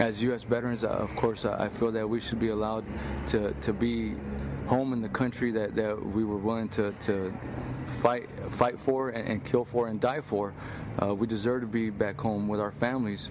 As U.S. veterans, of course, I feel that we should be allowed to be home in the country that we were willing to fight for and kill for and die for. We deserve to be back home with our families.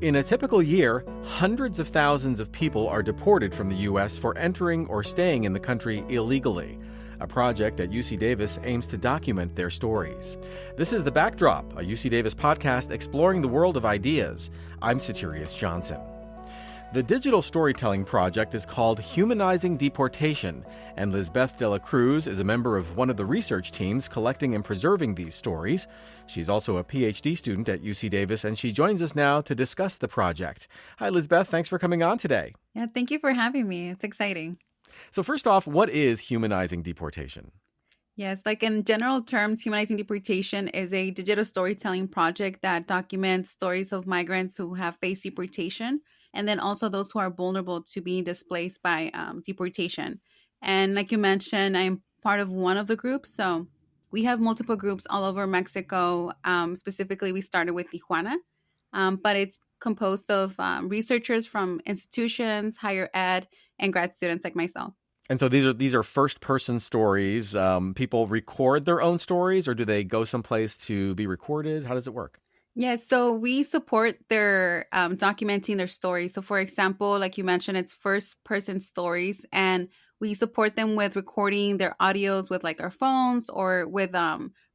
In a typical year, hundreds of thousands of people are deported from the U.S. for entering or staying in the country illegally. A project at UC Davis aims to document their stories. This is The Backdrop, a UC Davis podcast exploring the world of ideas. I'm Satirius Johnson. The digital storytelling project is called Humanizing Deportation, and Lizbeth de la Cruz is a member of one of the research teams collecting and preserving these stories. She's also a PhD student at UC Davis, and she joins us now to discuss the project. Hi, Lizbeth. Thanks for coming on today. Yeah, thank you for having me. It's exciting. So first off, what is humanizing deportation? Yes, like in general terms, Humanizing Deportation is a digital storytelling project that documents stories of migrants who have faced deportation, and then also those who are vulnerable to being displaced by deportation. And like you mentioned, I'm part of one of the groups. So we have multiple groups all over Mexico. Specifically, we started with Tijuana, but it's composed of researchers from institutions, higher ed, and grad students like myself. And so these are first-person stories. People record their own stories, or do they go someplace to be recorded? How does it work? Yeah, so we support their documenting their stories. So for example, like you mentioned, it's first person stories, and we support them with recording their audios with like our phones or with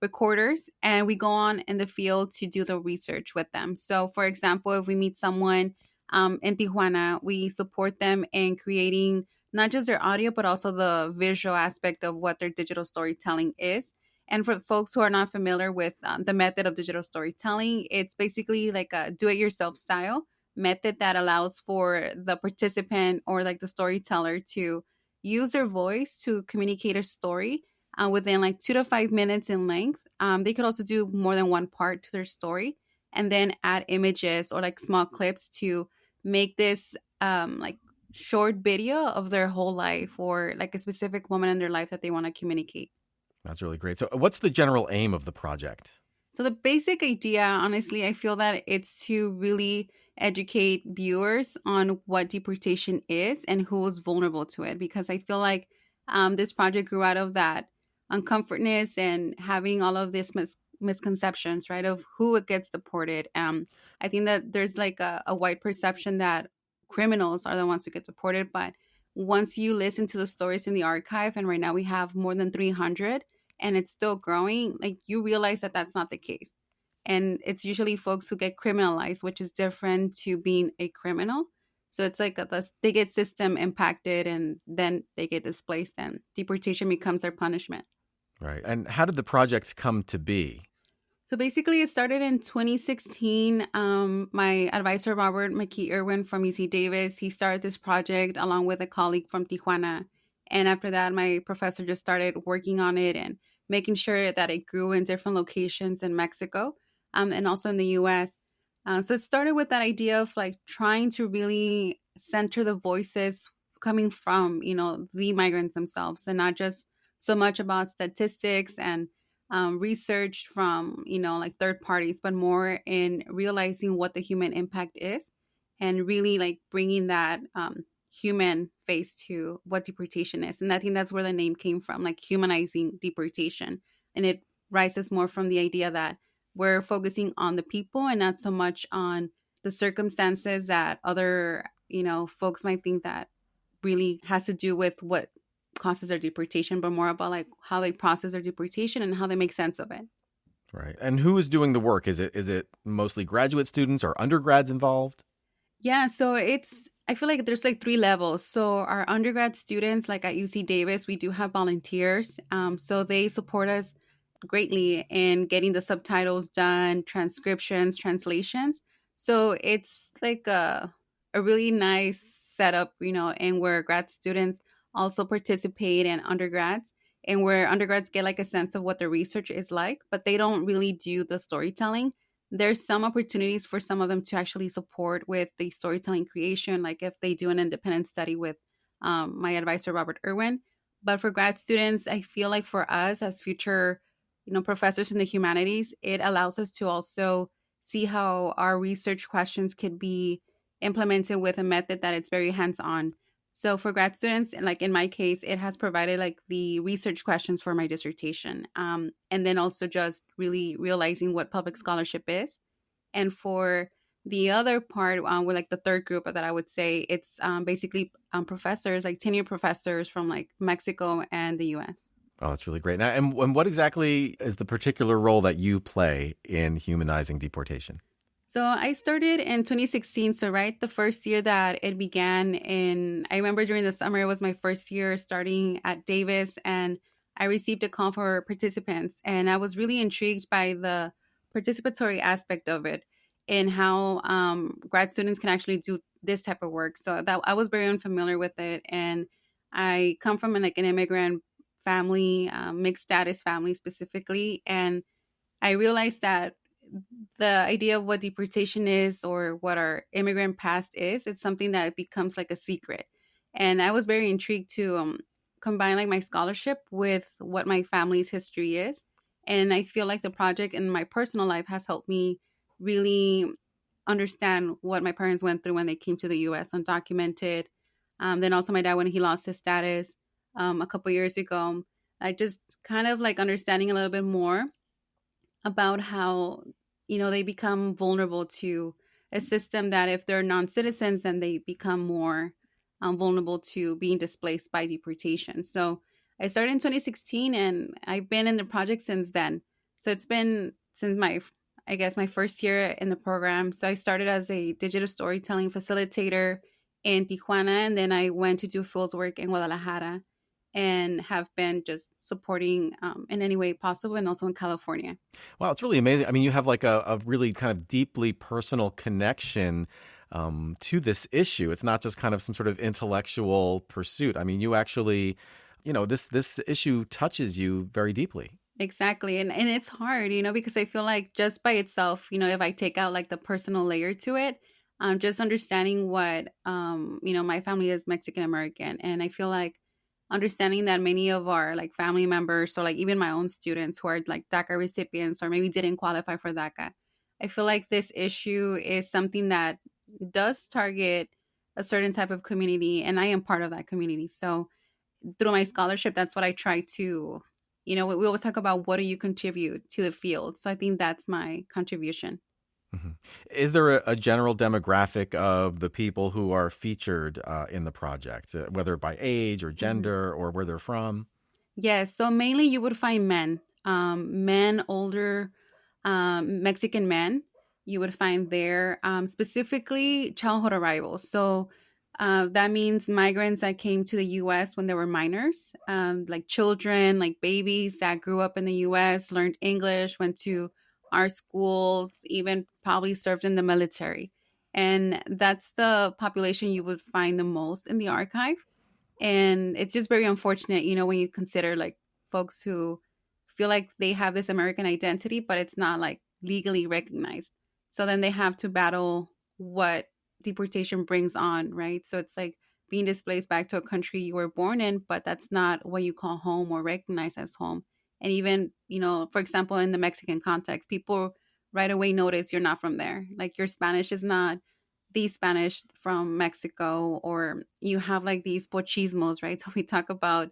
recorders, and we go on in the field to do the research with them. So for example, if we meet someone in Tijuana, we support them in creating not just their audio, but also the visual aspect of what their digital storytelling is. And for folks who are not familiar with the method of digital storytelling, it's basically like a do-it-yourself style method that allows for the participant or like the storyteller to use their voice to communicate a story within like 2 to 5 minutes in length. They could also do more than one part to their story and then add images or like small clips to make this like short video of their whole life or like a specific moment in their life that they want to communicate. That's really great. So what's the general aim of the project? So the basic idea, honestly, I feel that it's to really educate viewers on what deportation is and who is vulnerable to it. Because I feel like this project grew out of that uncomfortness and having all of these misconceptions, right, of who it gets deported. I think that there's like a wide perception that criminals are the ones who get deported. But once you listen to the stories in the archive, and right now we have more than 300, and it's still growing, like you realize that that's not the case. And it's usually folks who get criminalized, which is different to being a criminal. So it's like they get system impacted and then they get displaced and deportation becomes their punishment. Right. And how did the project come to be? So basically it started in 2016. My advisor, Robert McKee Irwin from UC Davis, he started this project along with a colleague from Tijuana. And after that, my professor just started working on it and making sure that it grew in different locations in Mexico and also in the U.S. So it started with that idea of like trying to really center the voices coming from, the migrants themselves and not just so much about statistics and research from, like third parties, but more in realizing what the human impact is and really like bringing that human face to what deportation is. And I think that's where the name came from, like humanizing deportation. And it rises more from the idea that we're focusing on the people and not so much on the circumstances that other, folks might think that really has to do with what causes their deportation, but more about like how they process their deportation and how they make sense of it. Right. And who is doing the work? Is it mostly graduate students or undergrads involved? Yeah, so I feel like there's like 3 levels. So our undergrad students, like at UC Davis, we do have volunteers. So they support us greatly in getting the subtitles done, transcriptions, translations. So it's like a really nice setup, and where grad students also participate and undergrads, and where undergrads get like a sense of what the research is like, but they don't really do the storytelling. There's some opportunities for some of them to actually support with the storytelling creation, like if they do an independent study with my advisor, Robert Irwin. But for grad students, I feel like for us as future professors in the humanities, it allows us to also see how our research questions could be implemented with a method that it's very hands-on. So for grad students, like in my case, it has provided like the research questions for my dissertation, and then also just really realizing what public scholarship is. And for the other part, with like the third group that I would say, it's basically professors, like tenure professors from like Mexico and the U.S. Oh, that's really great. Now, and what exactly is the particular role that you play in humanizing deportation? So I started in 2016. So right the first year that it began I remember during the summer, it was my first year starting at Davis, and I received a call for participants. And I was really intrigued by the participatory aspect of it and how grad students can actually do this type of work. So that I was very unfamiliar with it. And I come from like an immigrant family, mixed status family specifically. And I realized that the idea of what deportation is or what our immigrant past is, it's something that becomes like a secret. And I was very intrigued to combine like my scholarship with what my family's history is. And I feel like the project in my personal life has helped me really understand what my parents went through when they came to the US undocumented. Then also my dad, when he lost his status a couple years ago, I just kind of like understanding a little bit more about how they become vulnerable to a system that if they're non-citizens, then they become more vulnerable to being displaced by deportation. So I started in 2016 and I've been in the project since then. So it's been since I guess my first year in the program. So I started as a digital storytelling facilitator in Tijuana, and then I went to do field work in Guadalajara and have been just supporting in any way possible, and also in California. Wow, it's really amazing. I mean, you have like a really kind of deeply personal connection to this issue. It's not just kind of some sort of intellectual pursuit. I mean, you actually, this issue touches you very deeply. Exactly. And it's hard, because I feel like just by itself, if I take out like the personal layer to it, just understanding what, my family is Mexican American. And I feel like understanding that many of our like family members, or like even my own students who are like DACA recipients or maybe didn't qualify for DACA, I feel like this issue is something that does target a certain type of community, and I am part of that community. So through my scholarship, that's what I try to, we always talk about what do you contribute to the field. So I think that's my contribution. Mm-hmm. Is there a general demographic of the people who are featured in the project, whether by age or gender or where they're from? Yes. So mainly you would find men, older Mexican men. You would find there specifically childhood arrivals. So that means migrants that came to the U.S. when they were minors, like children, like babies that grew up in the U.S., learned English, went to our schools, even probably served in the military. And that's the population you would find the most in the archive. And it's just very unfortunate, when you consider like folks who feel like they have this American identity, but it's not like legally recognized. So then they have to battle what deportation brings on, right? So it's like being displaced back to a country you were born in, but that's not what you call home or recognize as home. And even, for example, in the Mexican context, people right away notice you're not from there. Like your Spanish is not the Spanish from Mexico, or you have like these pochismos, right? So we talk about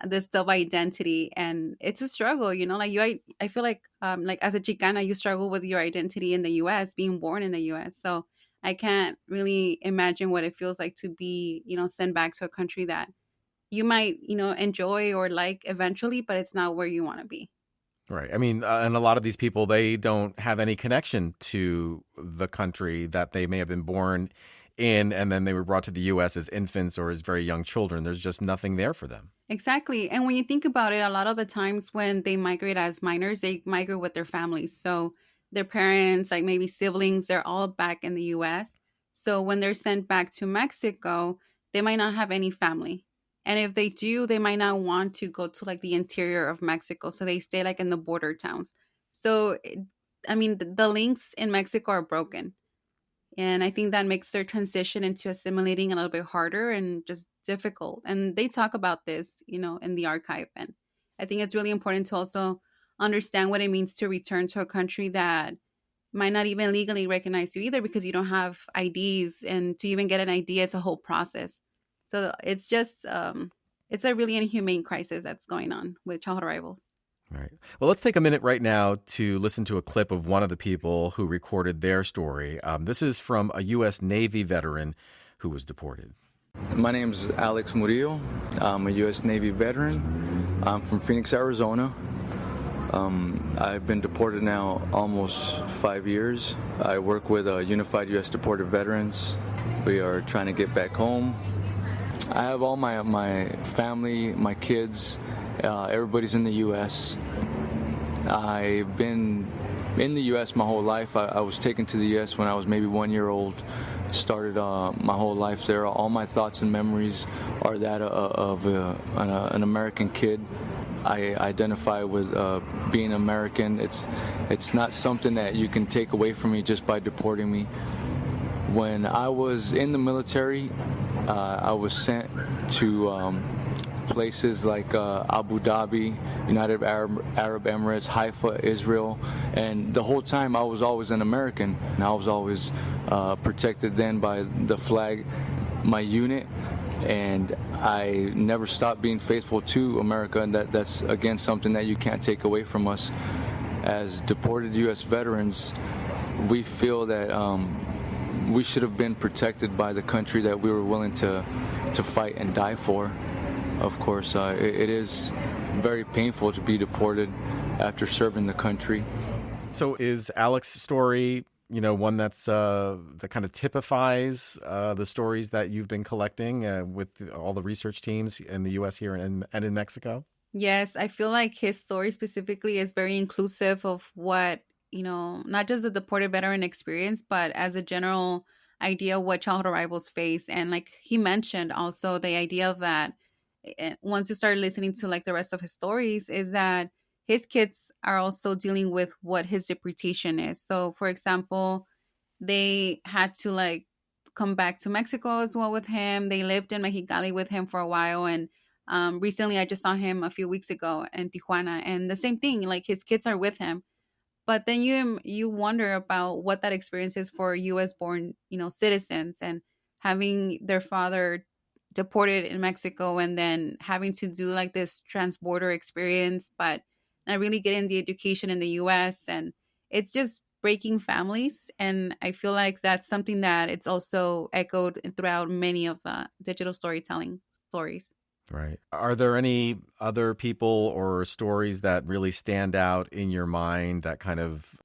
this self-identity, and it's a struggle, like I feel like as a Chicana, you struggle with your identity in the US, being born in the US. So I can't really imagine what it feels like to be, sent back to a country that you might, enjoy or like eventually, but it's not where you want to be. Right. I mean, and a lot of these people, they don't have any connection to the country that they may have been born in, and then they were brought to the U.S. as infants or as very young children. There's just nothing there for them. Exactly. And when you think about it, a lot of the times when they migrate as minors, they migrate with their families. So their parents, like maybe siblings, they're all back in the U.S. So when they're sent back to Mexico, they might not have any family. And if they do, they might not want to go to like the interior of Mexico. So they stay like in the border towns. So, I mean, the links in Mexico are broken. And I think that makes their transition into assimilating a little bit harder and just difficult. And they talk about this, in the archive. And I think it's really important to also understand what it means to return to a country that might not even legally recognize you either because you don't have IDs, and to even get an ID, it's a whole process. So it's just it's a really inhumane crisis that's going on with childhood arrivals. All right. Well, let's take a minute right now to listen to a clip of one of the people who recorded their story. This is from a U.S. Navy veteran who was deported. My name is Alex Murillo. I'm a U.S. Navy veteran. I'm from Phoenix, Arizona. I've been deported now almost 5 years. I work with Unified U.S. Deported Veterans. We are trying to get back home. I have all my family, my kids, everybody's in the U.S. I've been in the U.S. my whole life. I was taken to the U.S. when I was maybe 1 year old. Started my whole life there. All my thoughts and memories are that of an American kid. I identify with being American. It's not something that you can take away from me just by deporting me. When I was in the military, I was sent to places like Abu Dhabi, United Arab Emirates, Haifa, Israel, and the whole time I was always an American, and I was always protected then by the flag, my unit, and I never stopped being faithful to America, and that's again something that you can't take away from us. As deported U.S. veterans, we feel that we should have been protected by the country that we were willing to fight and die for. Of course, it is very painful to be deported after serving the country. So is Alex's story, one that's that kind of typifies the stories that you've been collecting with all the research teams in the U.S. here and in Mexico? Yes, I feel like his story specifically is very inclusive of what, not just the deported veteran experience, but as a general idea of what childhood arrivals face. And like he mentioned also, the idea of that once you start listening to like the rest of his stories is that his kids are also dealing with what his deportation is. So for example, they had to like come back to Mexico as well with him. They lived in Mexicali with him for a while. And recently I just saw him a few weeks ago in Tijuana, and the same thing, like his kids are with him. But then you wonder about what that experience is for US born, citizens, and having their father deported in Mexico and then having to do like this transborder experience, but not really getting the education in the US. And it's just breaking families. And I feel like that's something that it's also echoed throughout many of the digital storytelling stories. Right. Are there any other people or stories that really stand out in your mind that kind of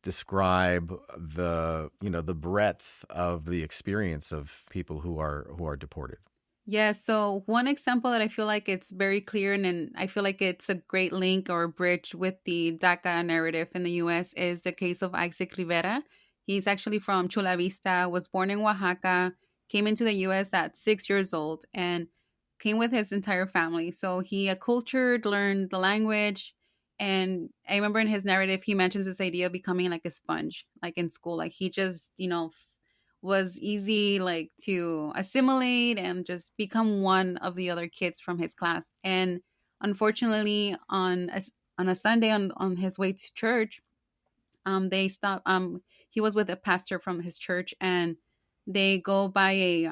describe the breadth of the experience of people who are deported? Yeah, so one example that I feel like it's very clear, and I feel like it's a great link or bridge with the DACA narrative in the US is the case of Isaac Rivera. He's actually from Chula Vista, was born in Oaxaca, came into the US at 6 years old, and came with his entire family. So he acculturated, learned the language, and I remember in his narrative, he mentions this idea of becoming like a sponge, like in school. Like he just, was easy like to assimilate and just become one of the other kids from his class. And unfortunately, on a Sunday on his way to church, they stopped. He was with a pastor from his church, and they go by a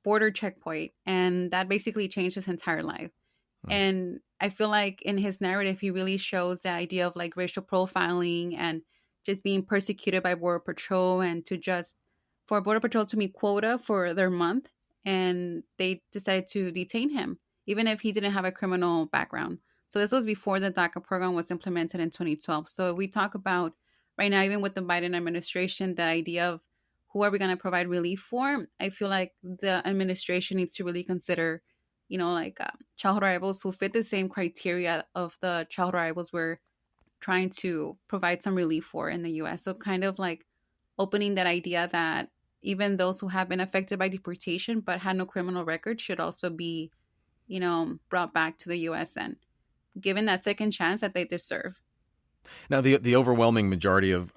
border checkpoint, and that basically changed his entire life. And I feel like in his narrative, he really shows the idea of like racial profiling and just being persecuted by Border Patrol, and for Border Patrol to meet quota for their month, and they decided to detain him, even if he didn't have a criminal background. So this was before the DACA program was implemented in 2012. So we talk about right now, even with the Biden administration, the idea of who are we going to provide relief for? I feel like the administration needs to really consider, childhood arrivals who fit the same criteria of the childhood arrivals we're trying to provide some relief for in the U.S. So kind of like opening that idea that even those who have been affected by deportation but had no criminal record should also be, brought back to the U.S. and given that second chance that they deserve. Now, the overwhelming majority of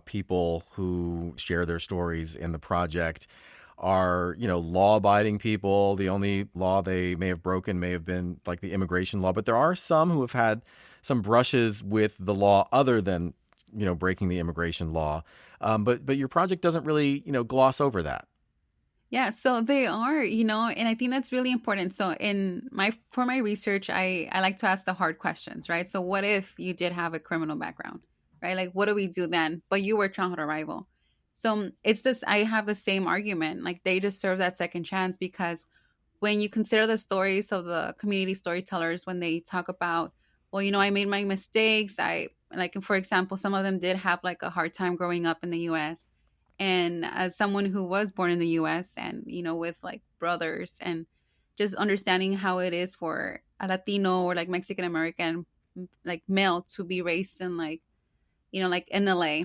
people who share their stories in the project are, law-abiding people. The only law they may have broken may have been like the immigration law, but there are some who have had some brushes with the law other than, breaking the immigration law. But your project doesn't really, gloss over that. Yeah, so they are, and I think that's really important. So for my research, I like to ask the hard questions, right? So what if you did have a criminal background, right? Like, what do we do then? But you were childhood arrival. So it's this, I have the same argument. Like, they deserve that second chance, because when you consider the stories of the community storytellers, when they talk about, well, I made my mistakes. Like, for example, some of them did have like a hard time growing up in the US. And as someone who was born in the US and, with like brothers, and just understanding how it is for a Latino or like Mexican American, like male, to be raised in like, like in LA,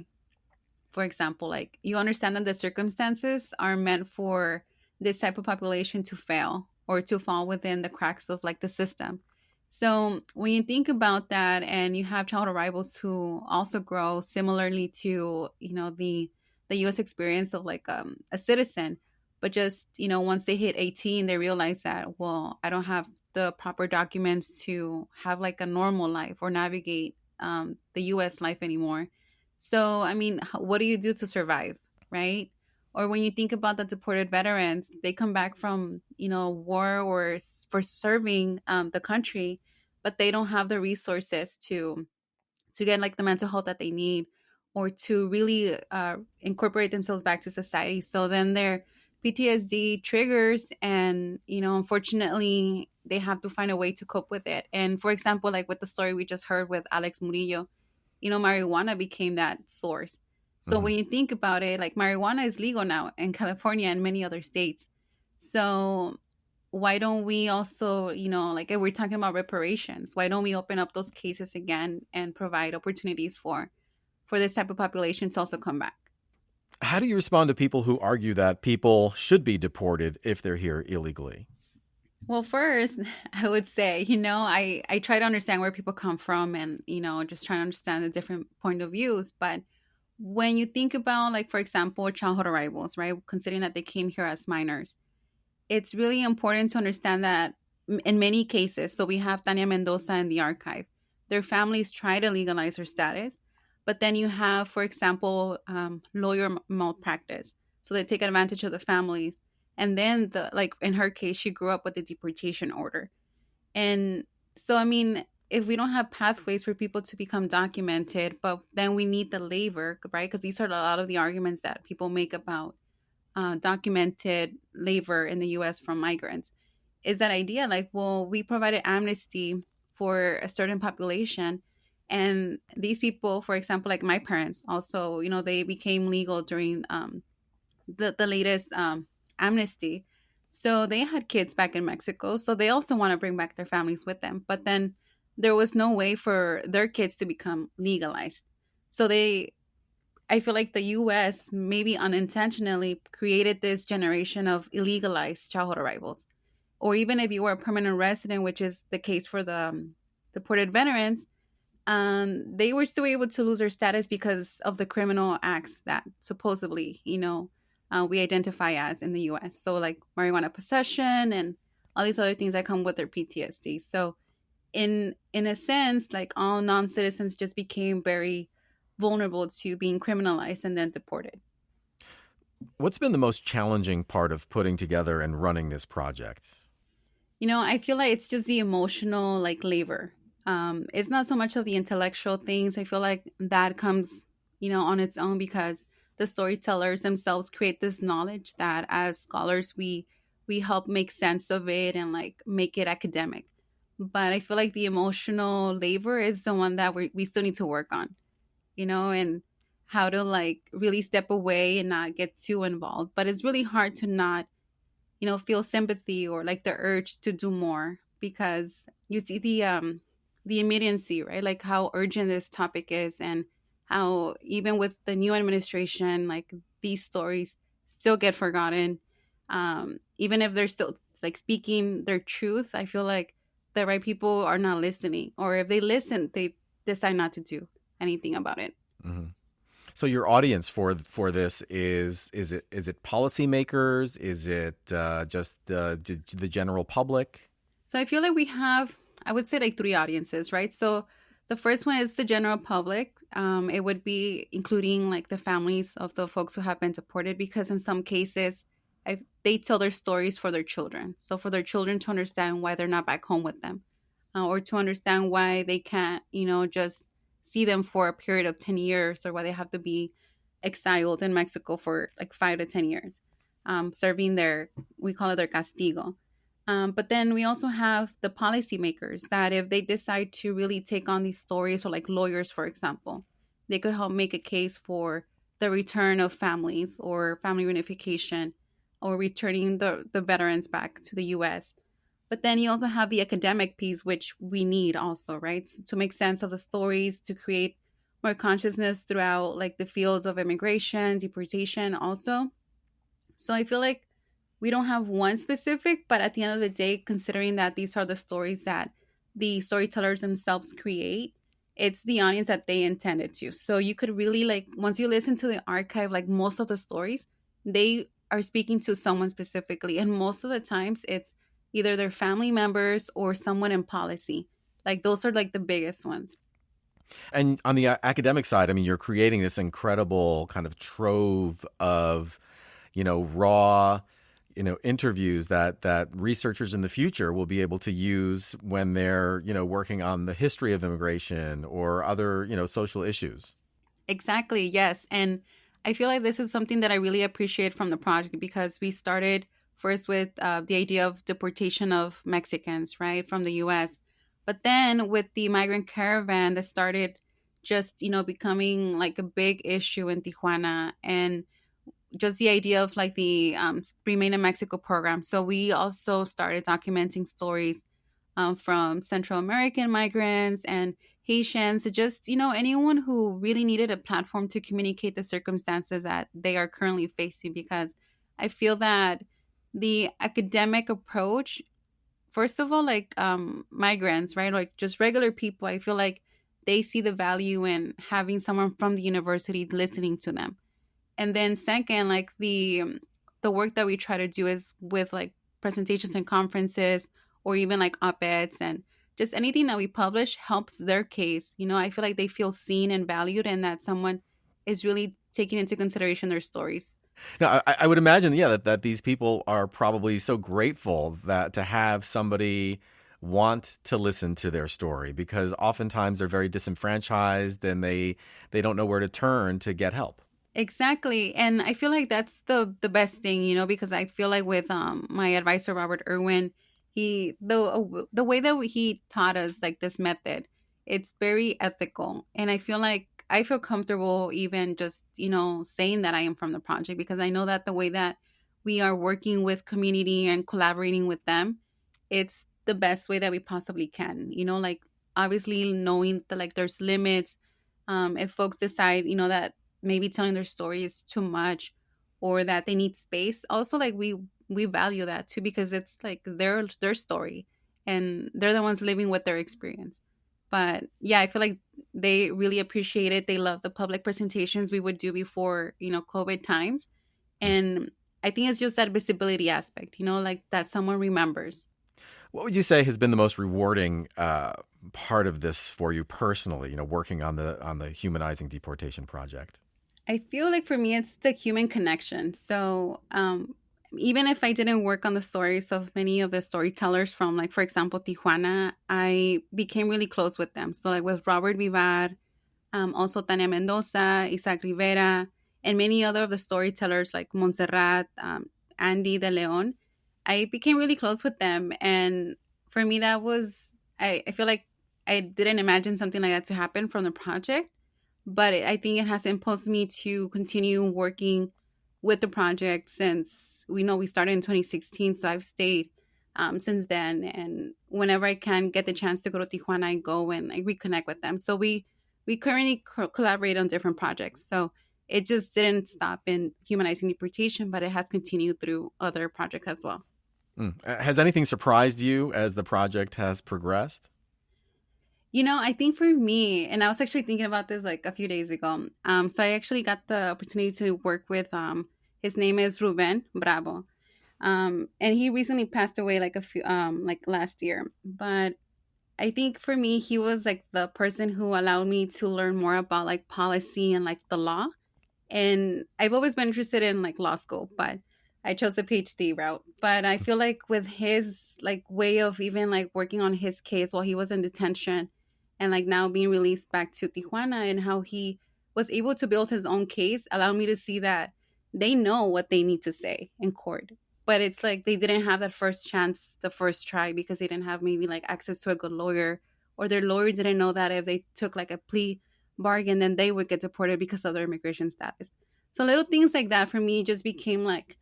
for example, like you understand that the circumstances are meant for this type of population to fail or to fall within the cracks of like the system. So when you think about that, and you have child arrivals who also grow similarly to, the US experience of like a citizen, but just, once they hit 18, they realize that, well, I don't have the proper documents to have like a normal life or navigate the US life anymore. So, I mean, what do you do to survive, right? Or when you think about the deported veterans, they come back from, war or for serving the country, but they don't have the resources to get like the mental health that they need, or to really incorporate themselves back to society. So then their PTSD triggers, and unfortunately, they have to find a way to cope with it. And for example, like with the story we just heard with Alex Murillo, marijuana became that source. So when you think about it, like marijuana is legal now in California and many other states. So why don't we also, like if we're talking about reparations, why don't we open up those cases again and provide opportunities for this type of population to also come back? How do you respond to people who argue that people should be deported if they're here illegally? Well, first, I would say, I try to understand where people come from, and, just trying to understand the different point of views. But when you think about, like, for example, childhood arrivals, right, considering that they came here as minors, it's really important to understand that in many cases, so we have Tania Mendoza in the archive, their families try to legalize their status, but then you have, for example, lawyer malpractice. So they take advantage of the families. And then, like in her case, she grew up with a deportation order. And so, I mean, if we don't have pathways for people to become documented, but then we need the labor, right? Because these are a lot of the arguments that people make about documented labor in the US from migrants, is that idea like, well, we provided amnesty for a certain population. And these people, for example, like my parents also, they became legal during the latest amnesty. So they had kids back in Mexico. So they also want to bring back their families with them. But then there was no way for their kids to become legalized. So I feel like the US maybe unintentionally created this generation of illegalized childhood arrivals. Or even if you were a permanent resident, which is the case for the deported veterans, they were still able to lose their status because of the criminal acts that supposedly, we identify as in the US. So like marijuana possession and all these other things that come with their PTSD. So in a sense, like all non-citizens just became very vulnerable to being criminalized and then deported. What's been the most challenging part of putting together and running this project? I feel like it's just the emotional like labor. It's not so much of the intellectual things. I feel like that comes, on its own, because the storytellers themselves create this knowledge that as scholars we help make sense of it and like make it academic. But I feel like the emotional labor is the one that we still need to work on, and how to like really step away and not get too involved. But it's really hard to not, feel sympathy or like the urge to do more, because you see the immediacy, right? Like how urgent this topic is, and how even with the new administration, like these stories still get forgotten. Even if they're still like speaking their truth, I feel like the right people are not listening, or if they listen, they decide not to do anything about it. Mm-hmm. So your audience for this is it policymakers? Is it just the general public? So I feel like we have, I would say, like three audiences, right? So The first one is the general public. It would be including like the families of the folks who have been deported, because in some cases, they tell their stories for their children. So for their children to understand why they're not back home with them, or to understand why they can't, just see them for a period of 10 years, or why they have to be exiled in Mexico for like 5 to 10 years, serving we call it their castigo. But then we also have the policymakers that if they decide to really take on these stories, or like lawyers, for example, they could help make a case for the return of families or family reunification, or returning the veterans back to the US. But then you also have the academic piece, which we need also, right? So to make sense of the stories, to create more consciousness throughout like the fields of immigration, deportation also. So I feel like we don't have one specific, but at the end of the day, considering that these are the stories that the storytellers themselves create, it's the audience that they intended to. So you could really like, once you listen to the archive, like most of the stories, they are speaking to someone specifically. And most of the times it's either their family members or someone in policy. Like those are like the biggest ones. And on the academic side, I mean, you're creating this incredible kind of trove of, raw, interviews that researchers in the future will be able to use when they're, working on the history of immigration or other, social issues. Exactly. Yes. And I feel like this is something that I really appreciate from the project, because we started first with the idea of deportation of Mexicans, right, from the US. But then with the migrant caravan that started just, becoming like a big issue in Tijuana, and just the idea of like the Remain in Mexico program. So we also started documenting stories from Central American migrants and Haitians, just, anyone who really needed a platform to communicate the circumstances that they are currently facing. Because I feel that the academic approach, first of all, like migrants, right? Like just regular people, I feel like they see the value in having someone from the university listening to them. And then second, like the work that we try to do is with like presentations and conferences, or even like op-eds, and just anything that we publish helps their case. I feel like they feel seen and valued, and that someone is really taking into consideration their stories. Now, I would imagine, yeah, that these people are probably so grateful that to have somebody want to listen to their story, because oftentimes they're very disenfranchised and they don't know where to turn to get help. Exactly. And I feel like that's the best thing, because I feel like with my advisor Robert Irwin, the way that he taught us like this method, it's very ethical. And I feel like I feel comfortable even just, saying that I am from the project, because I know that the way that we are working with community and collaborating with them, it's the best way that we possibly can, like obviously knowing that like there's limits. If folks decide, that maybe telling their story is too much, or that they need space, also like we value that too, because it's like their story, and they're the ones living with their experience. But yeah, I feel like they really appreciate it. They love the public presentations we would do before, COVID times. And I think it's just that visibility aspect, like that someone remembers. What would you say has been the most rewarding part of this for you personally, working on the Humanizing Deportation project? I feel like for me, it's the human connection. So even if I didn't work on the stories of many of the storytellers from, like, for example, Tijuana, I became really close with them. So like with Robert Vivar, also Tania Mendoza, Isaac Rivera, and many other of the storytellers like Montserrat, Andy De Leon, I became really close with them. And for me, that was, I feel like I didn't imagine something like that to happen from the project. But I think it has impulsed me to continue working with the project since we started in 2016. So I've stayed since then. And whenever I can get the chance to go to Tijuana, I go and I reconnect with them. So we currently collaborate on different projects. So it just didn't stop in Humanizing Deportation, but it has continued through other projects as well. Has anything surprised you as the project has progressed? I think for me, and I was actually thinking about this like a few days ago. So I actually got the opportunity to work with, his name is Ruben Bravo. And he recently passed away like a few, like last year. But I think for me, he was like the person who allowed me to learn more about like policy and like the law. And I've always been interested in like law school, but I chose the PhD route. But I feel like with his like way of even like working on his case while he was in detention and like now being released back to Tijuana, and how he was able to build his own case allowed me to see that they know what they need to say in court. But it's like they didn't have that first chance, the first try, because they didn't have maybe like access to a good lawyer, or their lawyer didn't know that if they took like a plea bargain, then they would get deported because of their immigration status. So little things like that for me just became like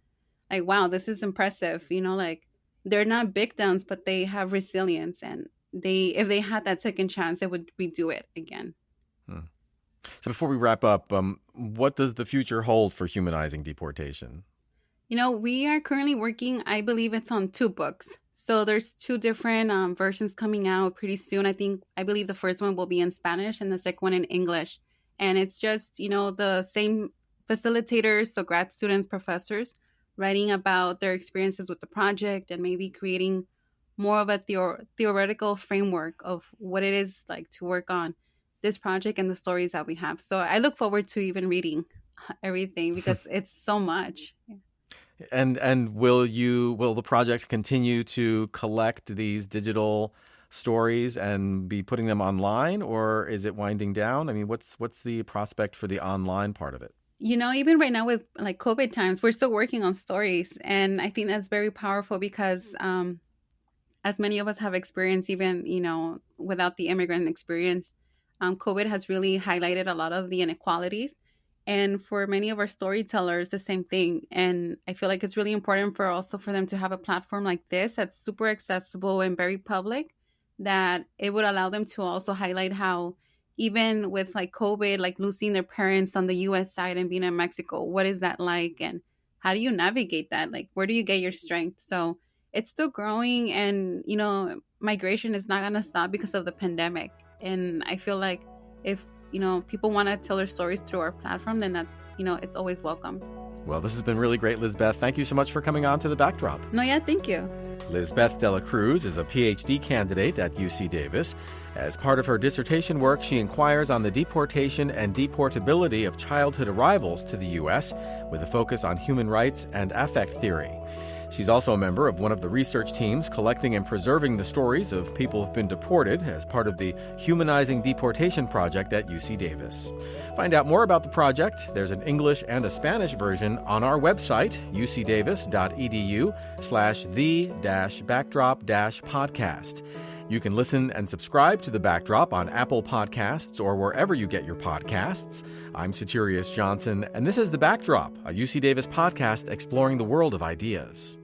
wow, this is impressive. You know, like they're not victims, but they have resilience, and they if they had that second chance, they would redo it again. Hmm. So before we wrap up, what does the future hold for humanizing deportation? You know, we are currently working, I believe it's on 2 books. So there's 2 different versions coming out pretty soon. I believe the first one will be in Spanish and the second one in English. And it's just, you know, the same facilitators, so grad students, professors, writing about their experiences with the project and maybe creating more of a theoretical framework of what it is like to work on this project and the stories that we have. So I look forward to even reading everything because it's so much. And will the project continue to collect these digital stories and be putting them online, or is it winding down? I mean, what's the prospect for the online part of it? You know, even right now with like COVID times, we're still working on stories. And I think that's very powerful because as many of us have experienced, even, you know, without the immigrant experience, COVID has really highlighted a lot of the inequalities. And for many of our storytellers, the same thing. And I feel like it's really important for them to have a platform like this that's super accessible and very public, that it would allow them to also highlight how even with like COVID, like losing their parents on the US side and being in Mexico, what is that like? And how do you navigate that? Like, where do you get your strength? So it's still growing, and, you know, migration is not going to stop because of the pandemic. And I feel like if, you know, people want to tell their stories through our platform, then that's, you know, it's always welcome. Well, this has been really great, Lizbeth. Thank you so much for coming on to The Backdrop. No, yeah, thank you. Lizbeth Dela Cruz is a PhD candidate at UC Davis. As part of her dissertation work, she inquires on the deportation and deportability of childhood arrivals to the U.S. with a focus on human rights and affect theory. She's also a member of one of the research teams collecting and preserving the stories of people who've been deported as part of the Humanizing Deportation Project at UC Davis. Find out more about the project. There's an English and a Spanish version on our website, ucdavis.edu/the-backdrop-podcast. You can listen and subscribe to The Backdrop on Apple Podcasts or wherever you get your podcasts. I'm Satirius Johnson, and this is The Backdrop, a UC Davis podcast exploring the world of ideas.